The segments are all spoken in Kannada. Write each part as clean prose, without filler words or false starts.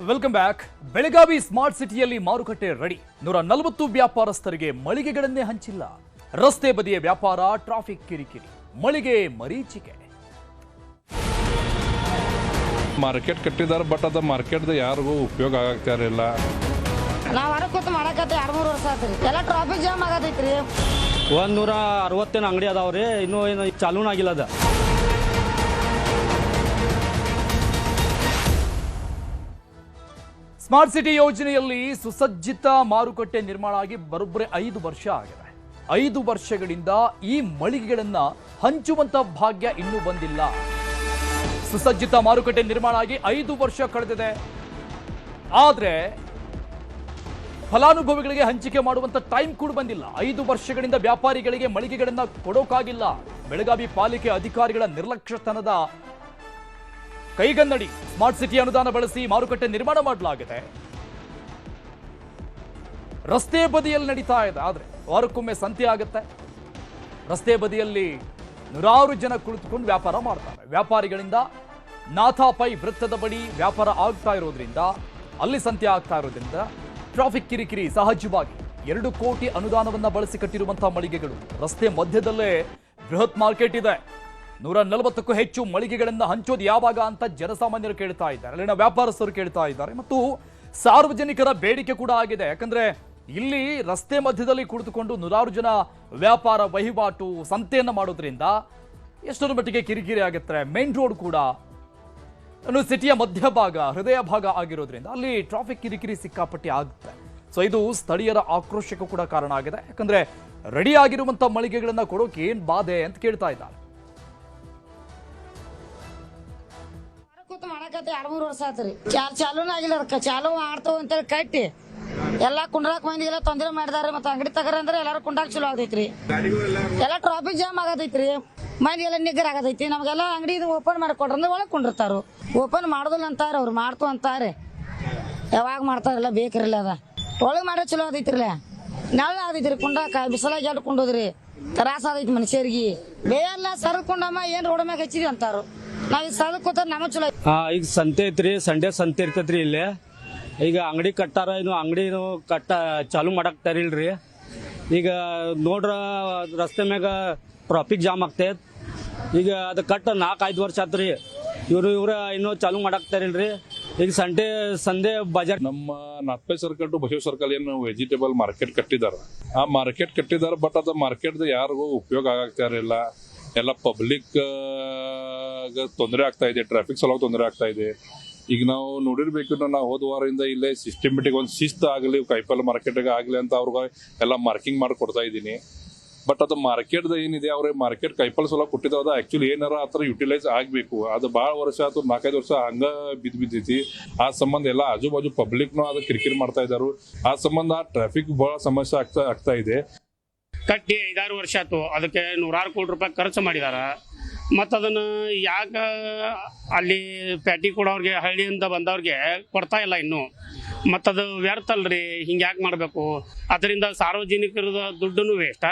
Welcome back. ಬೆಳಗಾವಿ ಸ್ಮಾರ್ಟ್ ಸಿಟಿಯಲ್ಲಿ ಮಾರುಕಟ್ಟೆ ರೆಡಿ. 140 ವ್ಯಾಪಾರಸ್ಥರಿಗೆ ಮಳಿಗೆಗಳನ್ನೇ ಹಂಚಿಲ್ಲ. ರಸ್ತೆ ಬದಿಯ ವ್ಯಾಪಾರ, ಟ್ರಾಫಿಕ್ ಕಿರಿಕಿರಿ, ಮಳಿಗೆ ಮರೀಚಿಕೆ. ಮಾರ್ಕೆಟ್ ಕಟ್ಟಿದಾರೆ, ಬಟ್ ಅದು ಮಾರ್ಕೆಟ್ದು ಯಾರಿಗೂ ಉಪಯೋಗ ಆಗ್ತಾ ಇರಲಿಲ್ಲ. ನಾವು ಹೊರಗೆ ಕೂತು ಮಾಡಕತ್ತೆ 2-3 ವರ್ಷ ಆತ್ರಿ. ಎಲ್ಲ ಟ್ರಾಫಿಕ್ ಜಾಮ್ ಆಗತೈತ್ರಿ. 160 ಅಂಗಡಿ ಅದಾವ್ರಿ, ಇನ್ನೂ ಏನು ಚಾಲೂನ ಆಗಿಲ್ಲ ಅದ. ಸ್ಮಾರ್ಟ್ ಸಿಟಿ ಯೋಜನೆಯಲ್ಲಿ ಸುಸಜ್ಜಿತ ಮಾರುಕಟ್ಟೆ ನಿರ್ಮಾಣ ಆಗಿ ಬರೋಬ್ಬರಿ 5 ವರ್ಷ ಆಗಿದೆ. 5 ವರ್ಷಗಳಿಂದ ಈ ಮಳಿಗೆಗಳನ್ನ ಹಂಚುವಂತ ಭಾಗ್ಯ ಇನ್ನೂ ಬಂದಿಲ್ಲ. ಸುಸಜ್ಜಿತ ಮಾರುಕಟ್ಟೆ ನಿರ್ಮಾಣ ಆಗಿ 5 ವರ್ಷ ಕಳೆದಿದೆ. ಆದ್ರೆ ಫಲಾನುಭವಿಗಳಿಗೆ ಹಂಚಿಕೆ ಮಾಡುವಂತ ಟೈಮ್ ಕೂಡ ಬಂದಿಲ್ಲ. 5 ವರ್ಷಗಳಿಂದ ವ್ಯಾಪಾರಿಗಳಿಗೆ ಮಳಿಗೆಗಳನ್ನ ಕೊಡೋಕಾಗಿಲ್ಲ. ಬೆಳಗಾವಿ ಪಾಲಿಕೆ ಅಧಿಕಾರಿಗಳ ನಿರ್ಲಕ್ಷ್ಯತನದ ಕೈಗನ್ನಡಿ. ಸ್ಮಾರ್ಟ್ ಸಿಟಿ ಅನುದಾನ ಬಳಸಿ ಮಾರುಕಟ್ಟೆ ನಿರ್ಮಾಣ ಮಾಡಲಾಗಿದೆ. ರಸ್ತೆ ಬದಿಯಲ್ಲಿ ನಡೀತಾ ಇದೆ. ಆದ್ರೆ ವಾರಕ್ಕೊಮ್ಮೆ ಸಂತೆ ಆಗುತ್ತೆ. ರಸ್ತೆ ಬದಿಯಲ್ಲಿ 100 ಜನ ಕುಳಿತುಕೊಂಡು ವ್ಯಾಪಾರ ಮಾಡ್ತಾರೆ. ವ್ಯಾಪಾರಿಗಳಿಂದ ನಾಥಾಪೈ ವೃತ್ತದ ಬಳಿ ವ್ಯಾಪಾರ ಆಗ್ತಾ ಇರೋದ್ರಿಂದ, ಅಲ್ಲಿ ಸಂತೆ ಆಗ್ತಾ ಇರೋದ್ರಿಂದ ಟ್ರಾಫಿಕ್ ಕಿರಿಕಿರಿ ಸಹಜವಾಗಿ. 2 ಕೋಟಿ ಅನುದಾನವನ್ನ ಬಳಸಿ ಕಟ್ಟಿರುವಂತಹ ಮಳಿಗೆಗಳು. ರಸ್ತೆ ಮಧ್ಯದಲ್ಲೇ ಬೃಹತ್ ಮಾರ್ಕೆಟ್ ಇದೆ. 140ಕ್ಕೂ ಹೆಚ್ಚು ಮಳಿಗೆಗಳನ್ನ ಹಂಚೋದು ಯಾವಾಗ ಅಂತ ಜನಸಾಮಾನ್ಯರು ಕೇಳ್ತಾ ಇದ್ದಾರೆ, ಅಲ್ಲಿನ ವ್ಯಾಪಾರಸ್ಥರು ಕೇಳ್ತಾ ಇದ್ದಾರೆ, ಮತ್ತು ಸಾರ್ವಜನಿಕರ ಬೇಡಿಕೆ ಕೂಡ ಆಗಿದೆ. ಯಾಕಂದ್ರೆ ಇಲ್ಲಿ ರಸ್ತೆ ಮಧ್ಯದಲ್ಲಿ ಕುಳಿತುಕೊಂಡು 100 ಜನ ವ್ಯಾಪಾರ ವಹಿವಾಟು ಸಂತೆಯನ್ನ ಮಾಡೋದ್ರಿಂದ ಎಷ್ಟರ ಮಟ್ಟಿಗೆ ಕಿರಿಕಿರಿ ಆಗುತ್ತೆ. ಮೇನ್ ರೋಡ್ ಕೂಡ ಸಿಟಿಯ ಮಧ್ಯಭಾಗ, ಹೃದಯ ಭಾಗ ಆಗಿರೋದ್ರಿಂದ ಅಲ್ಲಿ ಟ್ರಾಫಿಕ್ ಕಿರಿಕಿರಿ ಸಿಕ್ಕಾಪಟ್ಟಿ ಆಗುತ್ತೆ. ಸೊ ಇದು ಸ್ಥಳೀಯರ ಆಕ್ರೋಶಕ್ಕೂ ಕೂಡ ಕಾರಣ ಆಗಿದೆ. ಯಾಕಂದ್ರೆ ರೆಡಿ ಆಗಿರುವಂತ ಮಳಿಗೆಗಳನ್ನ ಕೊಡೋಕೆ ಏನ್ ಬಾಧೆ ಅಂತ ಕೇಳ್ತಾ ಇದ್ದಾರೆ. ಕೂತು ಮಾಡಕತ್ತೆ 2-3 ವರ್ಷ ಆತ್ರಿ. ಚಾಲೂನ ಆಗಿಲ್ಲ. ಅದಕ್ಕೆ ಚಾಲೂ ಮಾಡ್ತಾವ ಅಂತೇಳಿ ಕಟ್ಟಿ ಎಲ್ಲಾ ಕುಂಡ್ರಾಕ್ ಮಂದಿಗೆಲ್ಲ ತೊಂದರೆ ಮಾಡಿದಾರೆ. ಮತ್ತೆ ಅಂಗಡಿ ತಗರ ಅಂದ್ರೆ ಎಲ್ಲಾರು ಕುಂಡಾಕ್ ಚಲೋ ಆಗತೈತ್ರಿ. ಎಲ್ಲ ಟ್ರಾಫಿಕ್ ಜಾಮ್ ಆಗತೈತ್ರಿ. ಮಂದಿ ಎಲ್ಲ ನಿಗ್ಗರ್ ಆಗತೈತಿ. ನಮ್ಗೆಲ್ಲ ಅಂಗಡಿ ಓಪನ್ ಮಾಡಿಕೊಡ್ರ ಅಂದ್ರೆ ಒಳಗೆ ಕುಂಡಿರ್ತಾರು. ಓಪನ್ ಮಾಡೋದಿಲ್ಲ ಅಂತಾರ, ಅವ್ರು ಮಾಡ್ತು ಅಂತಾರೆ. ಯಾವಾಗ ಮಾಡ್ತಾರಲ್ಲ ಬೇಕ್ರಿಲ್ಲ ಅದ ಒಳಗೆ ಮಾಡ್ರೆ ಚಲೋ ಆಗತೈತ್ರಿಲ್ಲ. ನೆಳ ಆಗತೈತ್ರಿ ಕುಂಡಾಕ. ಬಿಸಲಾಗಿ ಎರಡು ಕುಂಡೋದ್ರಿ ತ್ರಾಸ ಆಗೈತಿ ಮನುಷ್ಯರಿಗೆ. ಬೇಯಲ್ಲ ಸರ್ಕೊಂಡಮ್ಮ ಏನ್ ರೋಡ್ ಮ್ಯಾಗ ಹಚ್ಚಿದಿ ಅಂತಾರು. ನಾವ್ ಈಗ ಸದಕ್ ಕೂತಾರ ನಮಗ್ ಚಲೋ. ಈಗ ಸಂತೆ ಐತ್ರಿ, ಸಂಡೆ ಸಂತೆ ಇರ್ತೈತ್ರಿ ಇಲ್ಲಿ. ಈಗ ಅಂಗಡಿ ಕಟ್ಟಾರ, ಇನ್ನು ಅಂಗಡಿ ಚಾಲು ಮಾಡಕ್ ತರಿಲ್ರಿ. ಈಗ ನೋಡ್ರ ರಸ್ತೆ ಮ್ಯಾಗ ಟ್ರಾಫಿಕ್ ಜಾಮ್ ಆಗ್ತೈತ್. ಈಗ ಅದು ಕಟ್ಟ 4-5 ವರ್ಷ ಆತ್ರಿ. ಇವ್ರ ಇನ್ನೂ ಚಾಲು ಮಾಡಕ್ ತರಿಲ್ರಿ. ಈಗ ಸಂಡೆ ಬಜಾರ್ ನಮ್ಮ ನಾಥ್ಪೈ ಸರ್ಕಲ್ ಟು ಬಸವ ಸರ್ಕಲ್ ಏನು ವೆಜಿಟೇಬಲ್ ಮಾರ್ಕೆಟ್ ಕಟ್ಟಿದಾರೆ, ಆ ಮಾರ್ಕೆಟ್ ಕಟ್ಟಿದಾರೆ, ಬಟ್ ಅದು ಮಾರ್ಕೆಟ್ದು ಯಾರಿಗೂ ಉಪಯೋಗ ಆಗ್ತಾ ಇರಲಿಲ್ಲ. ಎಲ್ಲ ಪಬ್ಲಿಕ್ ತೊಂದರೆ ಆಗ್ತಾ ಇದೆ, ಟ್ರಾಫಿಕ್ ಸಲುವಾಗಿ ತೊಂದರೆ ಆಗ್ತಾ ಇದೆ. ಈಗ ನಾವು ನೋಡಿರ್ಬೇಕು, ನಾವು ಹೋದ ವಾರದಿಂದ ಇಲ್ಲೇ ಸಿಸ್ಟಮೆಟಿಕ್ ಒಂದು ಶಿಸ್ತು ಆಗಲಿ ಕೈಪಲ್ ಮಾರ್ಕೆಟ್ಗೆ ಆಗಲಿ ಅಂತ ಅವ್ರಿಗೆ ಎಲ್ಲ ಮಾರ್ಕಿಂಗ್ ಮಾಡಿ ಕೊಡ್ತಾ ಇದ್ದೀನಿ. ಬಟ್ ಅದು ಮಾರ್ಕೆಟ್ದು ಏನಿದೆ, ಅವ್ರಿಗೆ ಮಾರ್ಕೆಟ್ ಕೈಪಲ್ ಸಲ ಕೊಟ್ಟಿದ್ದಾವೆ, ಅದು ಆ್ಯಕ್ಚುಲಿ ಏನಾರ ಆ ಥರ ಯುಟಿಲೈಸ್ ಆಗಬೇಕು. ಅದು ಭಾಳ ವರ್ಷ ಆಯ್ತು, 4-5 ವರ್ಷ ಹಂಗೆ ಬಿದ್ದೈತಿ. ಆ ಸಂಬಂಧ ಎಲ್ಲ ಆಜು ಬಾಜು ಪಬ್ಲಿಕ್ನು ಅದು ಕಿರಿಕಿರಿ ಮಾಡ್ತಾ ಇದ್ದಾರೆ. ಆ ಸಂಬಂಧ ಟ್ರಾಫಿಕ್ ಭಾಳ ಸಮಸ್ಯೆ ಆಗ್ತಾ ಇದೆ. ಕಟ್ಟಿ 5-6 ವರ್ಷ ಆಯ್ತು. ಅದಕ್ಕೆ 100 ಕೋಟಿ ರೂಪಾಯಿ ಖರ್ಚು ಮಾಡಿದಾರ. ಮತ್ತು ಅದನ್ನು ಯಾಕೆ ಅಲ್ಲಿ ಪ್ಯಾಟಿ ಕೊಡೋರಿಗೆ, ಹಳ್ಳಿಯಿಂದ ಬಂದವ್ರಿಗೆ ಕೊಡ್ತಾ ಇಲ್ಲ ಇನ್ನೂ. ಮತ್ತು ಅದು ವ್ಯರ್ಥ ಅಲ್ರಿ, ಹಿಂಗೆ ಯಾಕೆ ಮಾಡಬೇಕು? ಅದರಿಂದ ಸಾರ್ವಜನಿಕರದ ದುಡ್ಡನ್ನು ವೇಸ್ಟ್.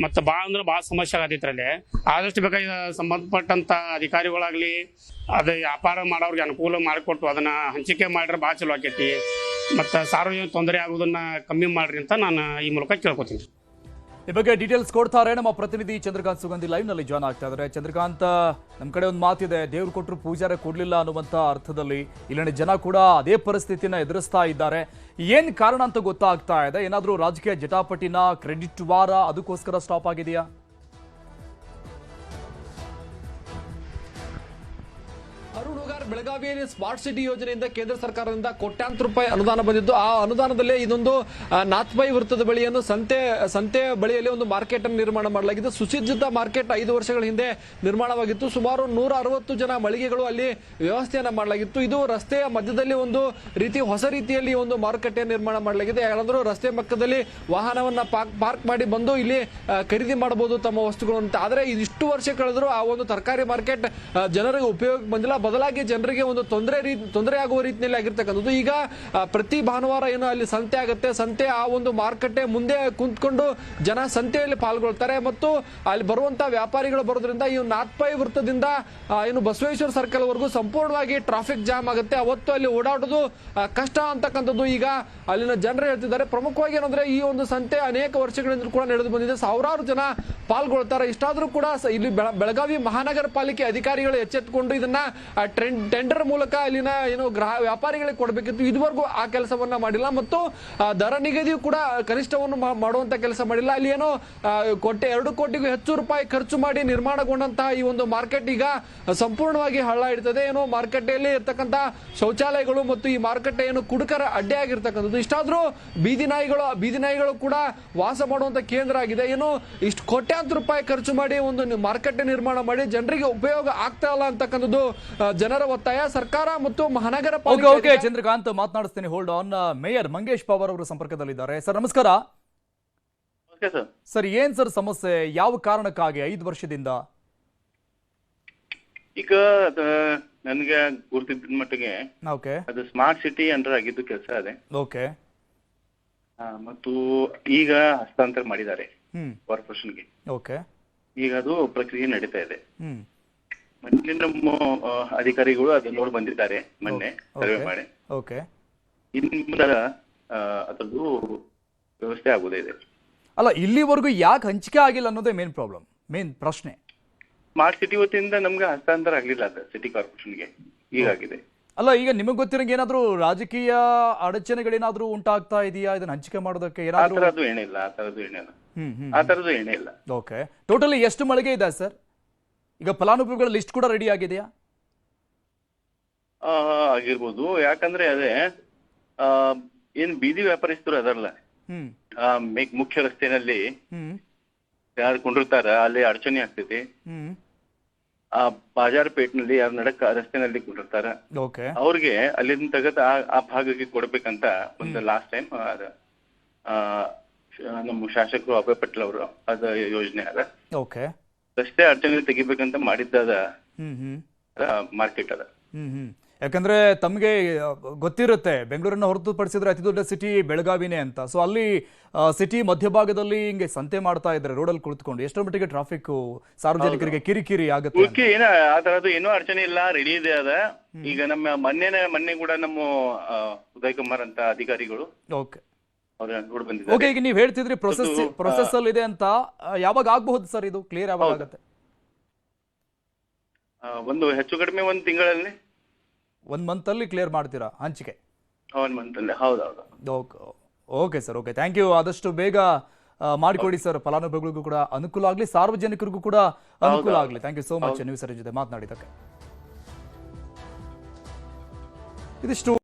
ಮತ್ತು ಭಾಳ ಸಮಸ್ಯೆ ಆಗತೈತ್ರಲ್ಲಿ. ಆದಷ್ಟು ಬೇಕಾಗಿ ಸಂಬಂಧಪಟ್ಟಂಥ ಅಧಿಕಾರಿಗಳಾಗಲಿ ಅದು ವ್ಯಾಪಾರ ಮಾಡೋರಿಗೆ ಅನುಕೂಲ ಮಾಡಿಕೊಟ್ಟು ಅದನ್ನು ಹಂಚಿಕೆ ಮಾಡಿದ್ರೆ ಭಾಳ ಚಲೋ ಆಕೈತಿ. ಮತ್ತು ಸಾರ್ವಜನಿಕ ತೊಂದರೆ ಆಗೋದನ್ನು ಕಮ್ಮಿ ಮಾಡಿರಿ ಅಂತ ನಾನು ಈ ಮೂಲಕ ಕೇಳ್ಕೊತೀನಿ. ಈ ಬಗ್ಗೆ ಡೀಟೇಲ್ಸ್ ಕೊಡ್ತಾರೆ ನಮ್ಮ ಪ್ರತಿನಿಧಿ ಚಂದ್ರಕಾಂತ್ ಸುಗಂಧಿ ಲೈವ್ ನಲ್ಲಿ ಜಾಯ್ನ್ ಆಗ್ತಾ ಇದ್ದಾರೆ. ಚಂದ್ರಕಾಂತ್, ನಮ್ಮ ಕಡೆ ಒಂದು ಮಾತಿದೆ, ದೇವ್ರು ಕೊಟ್ಟರು ಪೂಜಾರ ಕೊಡ್ಲಿಲ್ಲ ಅನ್ನುವಂತ ಅರ್ಥದಲ್ಲಿ ಇಲ್ಲಿನ ಜನ ಕೂಡ ಅದೇ ಪರಿಸ್ಥಿತಿನ ಎದುರಿಸ್ತಾ ಇದ್ದಾರೆ. ಏನ್ ಕಾರಣ ಅಂತ ಗೊತ್ತಾಗ್ತಾ ಇದೆ? ಏನಾದ್ರೂ ರಾಜಕೀಯ ಜಟಾಪಟಿನ, ಕ್ರೆಡಿಟ್ ವಾರ ಅದಕ್ಕೋಸ್ಕರ ಸ್ಟಾಪ್ ಆಗಿದೆಯಾ? ಬೆಳಗಾವಿಯಲ್ಲಿ ಸ್ಮಾರ್ಟ್ ಸಿಟಿ ಯೋಜನೆಯಿಂದ ಕೇಂದ್ರ ಸರ್ಕಾರದಿಂದ ಕೋಟ್ಯಾಂತರ ರೂಪಾಯಿ ಅನುದಾನ ಬಂದಿದ್ದು. ಆ ಅನುದಾನದಲ್ಲಿ ಇದೊಂದು ನಾಥ್ಪೈ ವೃತ್ತದ ಬಳಿಯನ್ನು ಸಂತೆ ಬಳಿಯಲ್ಲಿ ಒಂದು ಮಾರ್ಕೆಟ್ ಅನ್ನು ನಿರ್ಮಾಣ ಮಾಡಲಾಗಿದ್ದು. ಸುಸಜ್ಜಿತ ಮಾರ್ಕೆಟ್ 5 ವರ್ಷಗಳ ಹಿಂದೆ ನಿರ್ಮಾಣವಾಗಿತ್ತು. ಸುಮಾರು 160 ಜನ ಮಳಿಗೆಗಳು ಅಲ್ಲಿ ವ್ಯವಸ್ಥೆಯನ್ನ ಮಾಡಲಾಗಿತ್ತು. ಇದು ರಸ್ತೆಯ ಮಧ್ಯದಲ್ಲಿ ಒಂದು ಹೊಸ ರೀತಿಯಲ್ಲಿ ಒಂದು ಮಾರುಕಟ್ಟೆ ನಿರ್ಮಾಣ ಮಾಡಲಾಗಿದೆ. ಯಾರಾದರೂ ರಸ್ತೆ ಪಕ್ಕದಲ್ಲಿ ವಾಹನವನ್ನ ಪಾರ್ಕ್ ಮಾಡಿ ಬಂದು ಇಲ್ಲಿ ಖರೀದಿ ಮಾಡಬಹುದು ತಮ್ಮ ವಸ್ತುಗಳು ಅಂತ. ಆದ್ರೆ ಇದಿಷ್ಟು ವರ್ಷ ಕಳೆದರೂ ಆ ಒಂದು ತರಕಾರಿ ಮಾರ್ಕೆಟ್ ಜನರಿಗೆ ಉಪಯೋಗ ಬಂದಿಲ್ಲ. ಬದಲಾಗಿ ಜನರಿಗೆ ಒಂದು ತೊಂದರೆ ಆಗುವ ರೀತಿಯಲ್ಲಿ ಆಗಿರ್ತಕ್ಕಂಥದ್ದು. ಈಗ ಪ್ರತಿ ಭಾನುವಾರ ಏನು ಅಲ್ಲಿ ಸಂತೆ ಆಗುತ್ತೆ, ಸಂತೆ ಆ ಒಂದು ಮಾರುಕಟ್ಟೆ ಮುಂದೆ ಕುಂತ್ಕೊಂಡು ಜನ ಸಂತೆಯಲ್ಲಿ ಪಾಲ್ಗೊಳ್ತಾರೆ ಮತ್ತು ಅಲ್ಲಿ ಬರುವಂತ ವ್ಯಾಪಾರಿಗಳು ಬರೋದ್ರಿಂದ ಈ ನಾಥ್ಪೈ ವೃತ್ತದಿಂದ ಏನು ಬಸವೇಶ್ವರ ಸರ್ಕಲ್ ವರೆಗೂ ಸಂಪೂರ್ಣವಾಗಿ ಟ್ರಾಫಿಕ್ ಜಾಮ್ ಆಗುತ್ತೆ. ಅವತ್ತು ಅಲ್ಲಿ ಓಡಾಡೋದು ಕಷ್ಟ ಅಂತಕ್ಕಂಥದ್ದು ಈಗ ಅಲ್ಲಿನ ಜನರು ಹೇಳ್ತಿದ್ದಾರೆ. ಪ್ರಮುಖವಾಗಿ ಏನಂದ್ರೆ ಈ ಒಂದು ಸಂತೆ ಅನೇಕ ವರ್ಷಗಳಿಂದ ಕೂಡ ನಡೆದು ಬಂದಿದೆ, ಸಾವಿರಾರು ಜನ ಪಾಲ್ಗೊಳ್ತಾರೆ. ಇಷ್ಟಾದ್ರೂ ಕೂಡ ಇಲ್ಲಿ ಬೆಳಗಾವಿ ಮಹಾನಗರ ಪಾಲಿಕೆ ಅಧಿಕಾರಿಗಳು ಎಚ್ಚೆತ್ತುಕೊಂಡು ಇದನ್ನ ಟೆಂಡರ್ ಮೂಲಕ ಅಲ್ಲಿನ ಏನು ವ್ಯಾಪಾರಿಗಳಿಗೆ ಕೊಡಬೇಕಿತ್ತು. ಇದುವರೆಗೂ ಆ ಕೆಲಸವನ್ನ ಮಾಡಿಲ್ಲ ಮತ್ತು ದರ ನಿಗದಿಯು ಕೂಡ ಕನಿಷ್ಠವನ್ನು ಮಾಡುವಂತ ಕೆಲಸ ಮಾಡಿಲ್ಲ. ಅಲ್ಲಿ ಏನೋ 2 ಕೋಟಿಗೂ ಹೆಚ್ಚು ರೂಪಾಯಿ ಖರ್ಚು ಮಾಡಿ ನಿರ್ಮಾಣಗೊಂಡಂತಹ ಈ ಒಂದು ಮಾರ್ಕೆಟ್ ಈಗ ಸಂಪೂರ್ಣವಾಗಿ ಹಳ್ಳ ಇಡ್ತದೆ. ಏನೋ ಮಾರುಕಟ್ಟೆಯಲ್ಲಿ ಇರ್ತಕ್ಕಂಥ ಶೌಚಾಲಯಗಳು ಮತ್ತು ಈ ಮಾರುಕಟ್ಟೆ ಏನು ಕುಡುಕರ ಅಡ್ಡೆ ಆಗಿರ್ತಕ್ಕಂಥದ್ದು. ಇಷ್ಟಾದ್ರೂ ಬೀದಿ ನಾಯಿಗಳು ಕೂಡ ವಾಸ ಮಾಡುವಂತ ಕೇಂದ್ರ ಆಗಿದೆ. ಏನು ಇಷ್ಟು ಕೋಟ್ಯಾಂತರ ರೂಪಾಯಿ ಖರ್ಚು ಮಾಡಿ ಒಂದು ಮಾರುಕಟ್ಟೆ ನಿರ್ಮಾಣ ಮಾಡಿ ಜನರಿಗೆ ಉಪಯೋಗ ಆಗ್ತಾ ಇಲ್ಲ ಅಂತಕ್ಕಂಥದ್ದು ಜನರ ಒತ್ತಾಯ. ಸರ್ಕಾರ ಮತ್ತು ಮಹಾನಗರ ಪಾಲಿಕೆ ಚಂದ್ರಕಾಂತ್ ಮಾತನಾಡಿಸ್ತೀನಿ, hold on. Mayor Mangesh Pawar ಅವರು ಸಂಪರ್ಕದಲ್ಲಿದ್ದಾರೆ. ಸರ್ ನಮಸ್ಕಾರ. ಸರ್ ಏನ್ ಸರ್ ಸಮಸ್ಯೆ, ಯಾವ ಕಾರಣಕ್ಕಾಗಿ 5 ವರ್ಷದಿಂದ? ಈಗ ನನ್ಗೆ ಗುರ್ತಿದ್ದ ಮಟ್ಟಿಗೆ ಓಕೆ, ಅದು ಸ್ಮಾರ್ಟ್ ಸಿಟಿ ಅಂಡರ್ ಆಗಿದ್ದು ಕೆಲಸ ಅದೇ. ಓಕೆ, ಮತ್ತು ಈಗ ಹಸ್ತಾಂತರ ಮಾಡಿದ್ದಾರೆ ಕಾರ್ಪೊರೇಷನ್ಗೆ. ಓಕೆ, ಈಗ ಅದು ಪ್ರಕ್ರಿಯೆ ನಡೀತಾ ಇದೆ. ಹ್ಮ್, ಮೊನ್ನೆ ನಮ್ಮ ಅಧಿಕಾರಿಗಳು ಅದು ನೋಡಿ ಬಂದಿದ್ದಾರೆ, ಮೊನ್ನೆ ಸರ್ವೆ ಮಾಡಿ. ಓಕೆ, ಇನ್ನು ಅದರದ್ದು ವ್ಯವಸ್ಥೆ ಆಗೋದೇ ಇದೆ. ಅಲ್ಲ ಇಲ್ಲಿವರೆಗೂ ಯಾಕೆ ಹಂಚಿಕೆ ಆಗಿಲ್ಲ ಅನ್ನೋದೇ ಮೇನ್ ಪ್ರಾಬ್ಲಮ್, ಮೇನ್ ಪ್ರಶ್ನೆ. ಸ್ಮಾರ್ಟ್ ಸಿಟಿ ವತಿಯಿಂದ ನಮ್ಗೆ ಹಸ್ತಾಂತರ ಆಗ್ಲಿಲ್ಲ ಅದು ಸಿಟಿ ಕಾರ್ಪೊರೇಷನ್ಗೆ, ಈಗಾಗಿದೆ. ಅಲ್ಲ ಈಗ ನಿಮಗೆ ಗೊತ್ತಿರಂಗೆ ಏನಾದ್ರೂ ರಾಜಕೀಯ ಅಡಚಣೆಗಳೇನಾದ್ರೂ ಉಂಟಾಗ್ತಾ ಇದೆಯಾ ಇದನ್ನ ಹಂಚಿಕೆ ಮಾಡೋದಕ್ಕೆ? ಆ ತರದ್ದು ಏನಿಲ್ಲ, ಆ ತರದ್ದು ಏನಿಲ್ಲ. ಓಕೆ, ಟೋಟಲಿ ಎಷ್ಟು ಮಳಿಗೆ ಇದೆ ಸರ್? ಈಗ ಫಲಾನುಭವಿಗಳ ಲಿಸ್ಟ್ ಕೂಡ ರೆಡಿ ಆಗಿದೆಯಾ? ಆಗಿರ್ಬೋದು, ಯಾಕಂದ್ರೆ ಅದೇ ಏನ್ ಬೀದಿ ವ್ಯಾಪಾರಿಸ್ತರು ಅದರಲ್ಲ, ಮುಖ್ಯ ರಸ್ತೆನಲ್ಲಿ ಯಾರು ಕೊಂಡಿರ್ತಾರ ಅಲ್ಲಿ ಅಡಚಣೆ ಆಗ್ತೈತಿ. ಆ ಬಾಜಾರ್ ಪೇಟ್ನಲ್ಲಿ ಯಾರು ನಡಕ ರಸ್ತೆನಲ್ಲಿ ಕೊಂಡಿರ್ತಾರ ಅವ್ರಿಗೆ ಅಲ್ಲಿಂದ ತೆಗೆದು ಆ ಭಾಗಕ್ಕೆ ಕೊಡ್ಬೇಕಂತ ಒಂದು ಲಾಸ್ಟ್ ಟೈಮ್ ನಮ್ಮ ಶಾಸಕರು ಅಭಯ್ ಪಟೇಲ್ ಅವರು ಅದ ಯೋಜನೆ ಅದ. ರಸ್ತೆ ಅಡಚಣೆ ತೆಗಿಬೇಕಂತ ಮಾಡಿದ್ದದ ಮಾರ್ಕೆಟ್ ಅದ. ಯಾಕಂದ್ರೆ ತಮಗೆ ಗೊತ್ತಿರುತ್ತೆ ಬೆಂಗಳೂರನ್ನ ಹೊರತುಪಡಿಸಿದ್ರೆ ಅತಿ ದೊಡ್ಡ ಸಿಟಿ ಬೆಳಗಾವಿನೇ ಅಂತ. ಸೊ ಅಲ್ಲಿ ಸಿಟಿ ಮಧ್ಯಭಾಗದಲ್ಲಿ ಹಿಂಗೆ ಸಂತೆ ಮಾಡ್ತಾ ಇದ್ರೆ ರೋಡಲ್ಲಿ ಕುಳಿತುಕೊಂಡು ಎಷ್ಟರ ಮಟ್ಟಿಗೆ ಟ್ರಾಫಿಕ್ ಸಾರ್ವಜನಿಕರಿಗೆ ಕಿರಿಕಿರಿ ಆಗುತ್ತೆ? ಏನ ಆ ತರದ್ದು ಏನೂ ಅಡಚಣೆ ಇಲ್ಲ, ರೆಡಿ ಇದೆ ಅದ. ಈಗ ನಮ್ಮ ಮೊನ್ನೆ ಕೂಡ ನಮ್ಮ ಉದಯ್ ಕುಮಾರ್ ಅಂತ ಅಧಿಕಾರಿಗಳು ನೋಡಿ ಬಂದಿದ್ದಾರೆ. ಓಕೆ, ಈಗ ನೀವು ಹೇಳ್ತಿದ್ರಿ ಪ್ರೊಸೆಸ್ ಅಲ್ಲಿ ಇದೆ ಅಂತ, ಯಾವಾಗ ಆಗ್ಬಹುದು ಸರ್ ಇದು ಕ್ಲಿಯರ್? ಯಾವಾಗ ಆಗುತ್ತೆ? ಒಂದು ಹೆಚ್ಚು ಕಡಿಮೆ 1 ತಿಂಗಳಲ್ಲಿ, 1 ಮಂತ್ ಅಲ್ಲಿ ಕ್ಲಿಯರ್ ಮಾಡ್ತೀರಾ ಹಂಚಿಕೆ? 1 ಮಂತ್ ಅಲ್ಲಿ, ಹೌದೌದು. Okay sir, okay, thank you. ಆದಷ್ಟು ಬೇಗ ಮಾಡಿಕೊಡಿ ಸರ್, ಫಲಾನುಭವಿಗಳಿಗೂ ಕೂಡ ಅನುಕೂಲ ಆಗಲಿ, ಸಾರ್ವಜನಿಕರಿಗೂ ಕೂಡ ಅನುಕೂಲ ಆಗಲಿ. ಥ್ಯಾಂಕ್ ಯು ಸೋ ಮಚ್ ನೀವು ಸರ್ ಜೊತೆ ಮಾತನಾಡಿದ್ದಕ್ಕೆ. ಇದಿಷ್ಟು